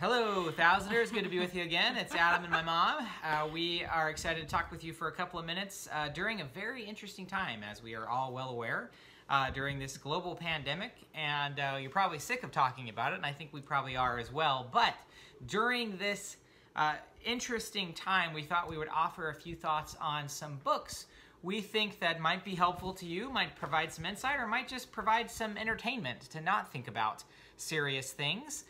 Hello, Thousanders. Good to be with you again. It's Adam and my mom. We are excited to talk with you for a couple of minutes during a very interesting time, as we are all well aware, during this global pandemic. And you're probably sick of talking about it, and I think we probably are as well. But during this interesting time, we thought we would offer a few thoughts on some books we think that might be helpful to you, might provide some insight, or might just provide some entertainment to not think about serious things.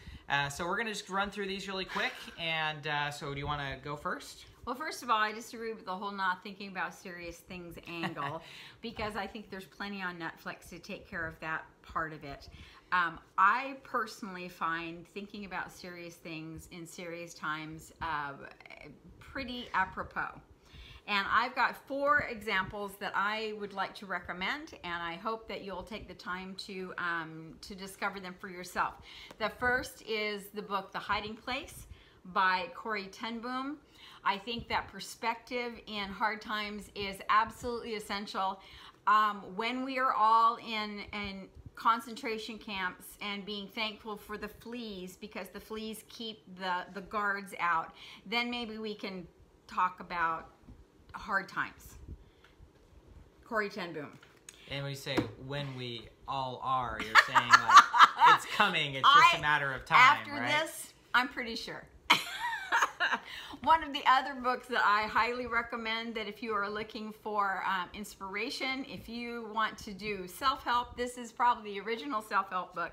So we're going to just run through these really quick. And so do you want to go first? Well, first of all, I disagree with the whole not thinking about serious things angle because I think there's plenty on Netflix to take care of that part of it. I personally find thinking about serious things in serious times pretty apropos. And I've got 4 examples that I would like to recommend, and I hope that you'll take the time to discover them for yourself. The first is the book The Hiding Place by Corrie ten Boom. I think that perspective in hard times is absolutely essential. When we are all in concentration camps and being thankful for the fleas because the fleas keep the guards out, then maybe we can talk about hard times. Corrie ten Boom. And when you say when we all are, you're saying like it's coming, it's just a matter of time, after right? this, I'm pretty sure. One of the other books that I highly recommend, that if you are looking for inspiration, if you want to do self-help, this is probably the original self-help book.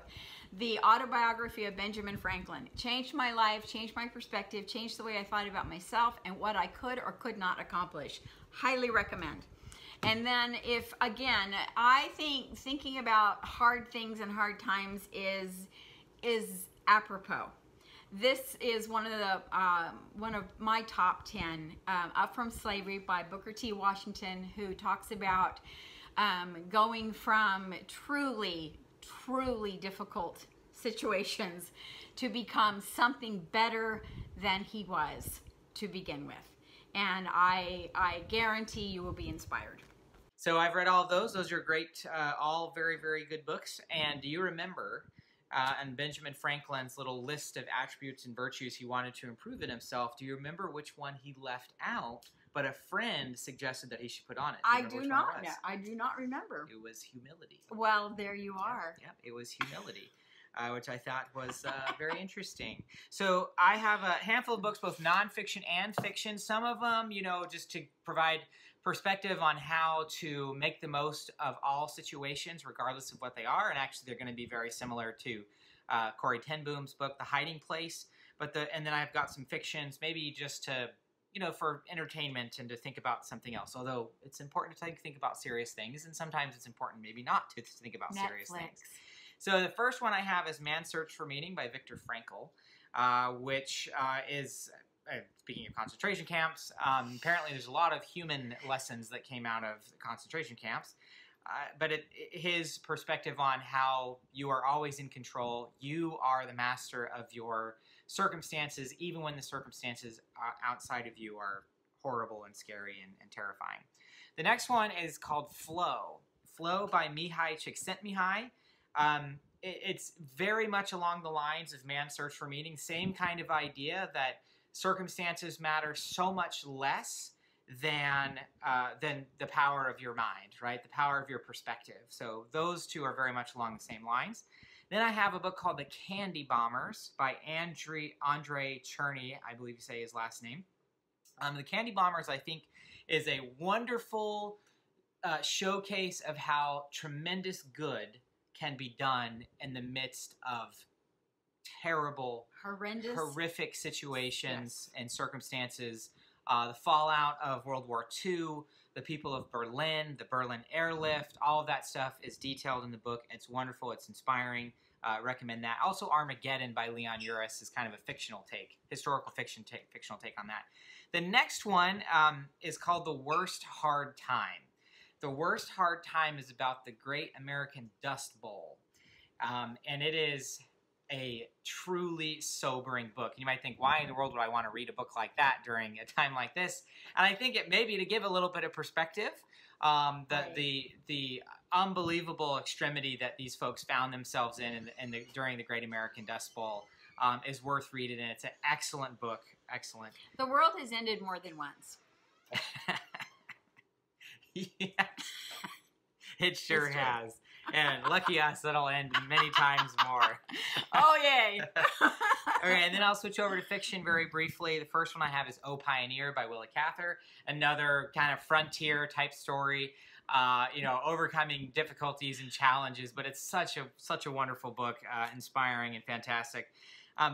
The Autobiography of Benjamin Franklin. It changed my life, changed my perspective, changed the way I thought about myself and what I could or could not accomplish. Highly recommend. And then if, again, I think thinking about hard things and hard times is apropos. This is one of my top 10, Up From Slavery by Booker T. Washington, who talks about going from truly difficult situations to become something better than he was to begin with. And I guarantee you will be inspired. So I've read all of those. Those are great, all very, very good books. And do you remember on Benjamin Franklin's little list of attributes and virtues he wanted to improve in himself, do you remember which one he left out, but a friend suggested that he should put on it? I do not know. I do not remember. It was humility. Well, there you are. Yep, it was humility, which I thought was very interesting. So I have a handful of books, both nonfiction and fiction. Some of them, you know, just to provide perspective on how to make the most of all situations, regardless of what they are. And actually, they're going to be very similar to Corrie ten Boom's book, The Hiding Place. And then I've got some fictions, maybe just to, you know, for entertainment and to think about something else. Although it's important to think about serious things, and sometimes it's important maybe not to think about serious things. So the first one I have is Man's Search for Meaning by Viktor Frankl, which is, speaking of concentration camps, apparently there's a lot of human lessons that came out of the concentration camps. But his perspective on how you are always in control, you are the master of your circumstances, even when the circumstances outside of you are horrible and scary and terrifying. The next one is called Flow. Flow by Mihaly Csikszentmihalyi. It's very much along the lines of Man's Search for Meaning. Same kind of idea that circumstances matter so much less than the power of your mind, right? The power of your perspective. So those two are very much along the same lines. Then I have a book called The Candy Bombers by Andrei Cherny, I believe you say his last name. The Candy Bombers, I think, is a wonderful showcase of how tremendous good can be done in the midst of terrible, horrific situations and circumstances. The fallout of World War II, the people of Berlin, the Berlin airlift, all of that stuff is detailed in the book. It's wonderful. It's inspiring. Recommend that. Also, Armageddon by Leon Uris is kind of a fictional take, historical fictional take on that. The next one is called The Worst Hard Time. The Worst Hard Time is about the Great American Dust Bowl. And it is a truly sobering book. You might think, why in the world would I want to read a book like that during a time like this? And I think it may be to give a little bit of perspective. The unbelievable extremity that these folks found themselves in during the Great American Dust Bowl is worth reading, and it's an excellent book. Excellent. The world has ended more than once. Yeah, it sure has. And lucky us, that'll end many times more. Oh, yay. Okay, and then I'll switch over to fiction very briefly. The first one I have is O Pioneer by Willa Cather, another kind of frontier type story, overcoming difficulties and challenges, but it's such a wonderful book, inspiring and fantastic.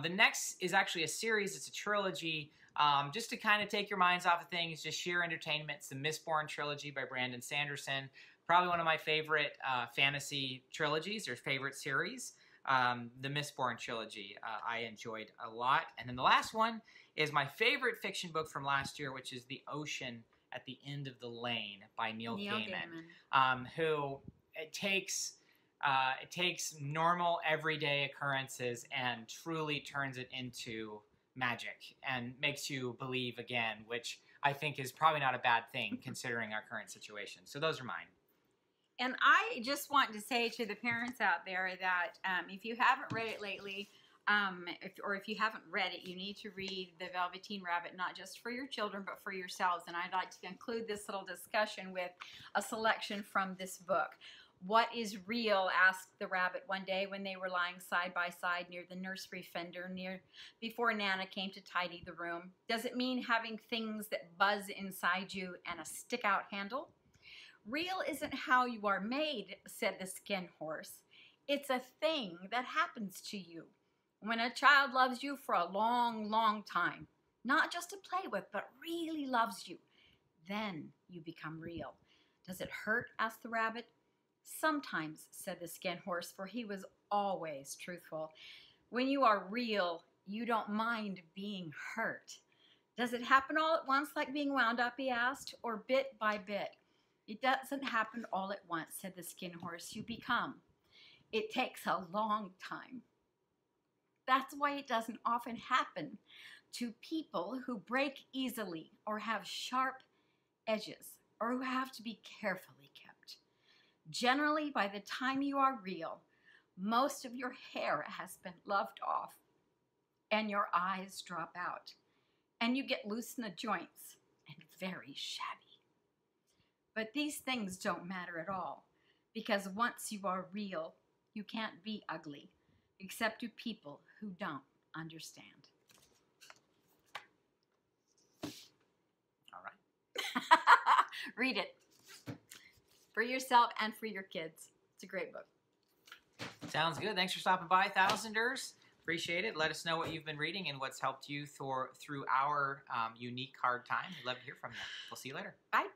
The next is actually a series. It's a trilogy, just to kind of take your minds off of things, just sheer entertainment. It's the Mistborn trilogy by Brandon Sanderson. Probably one of my favorite fantasy trilogies or favorite series. The Mistborn trilogy I enjoyed a lot. And then the last one is my favorite fiction book from last year, which is The Ocean at the End of the Lane by Neil Gaiman. Who it takes normal everyday occurrences and truly turns it into magic and makes you believe again, which I think is probably not a bad thing considering our current situation. So those are mine. And I just want to say to the parents out there that if you haven't read it lately, if you haven't read it, you need to read The Velveteen Rabbit, not just for your children, but for yourselves. And I'd like to conclude this little discussion with a selection from this book. What is real? Asked the rabbit one day when they were lying side by side near the nursery fender before Nana came to tidy the room. Does it mean having things that buzz inside you and a stick-out handle? Real isn't how you are made, said the skin horse. It's a thing that happens to you. When a child loves you for a long, long time, not just to play with, but really loves you, then you become real. Does it hurt? Asked the rabbit. Sometimes, said the skin horse, for he was always truthful. When you are real, you don't mind being hurt. Does it happen all at once like being wound up, he asked, or bit by bit? It doesn't happen all at once, said the skin horse. You become. It takes a long time. That's why it doesn't often happen to people who break easily or have sharp edges or who have to be carefully kept. Generally, by the time you are real, most of your hair has been loved off and your eyes drop out and you get loose in the joints and very shabby. But these things don't matter at all, because once you are real, you can't be ugly, except to people who don't understand. All right. Read it for yourself and for your kids. It's a great book. Sounds good. Thanks for stopping by, Thousanders. Appreciate it. Let us know what you've been reading and what's helped you through our unique hard time. We'd love to hear from you. We'll see you later. Bye.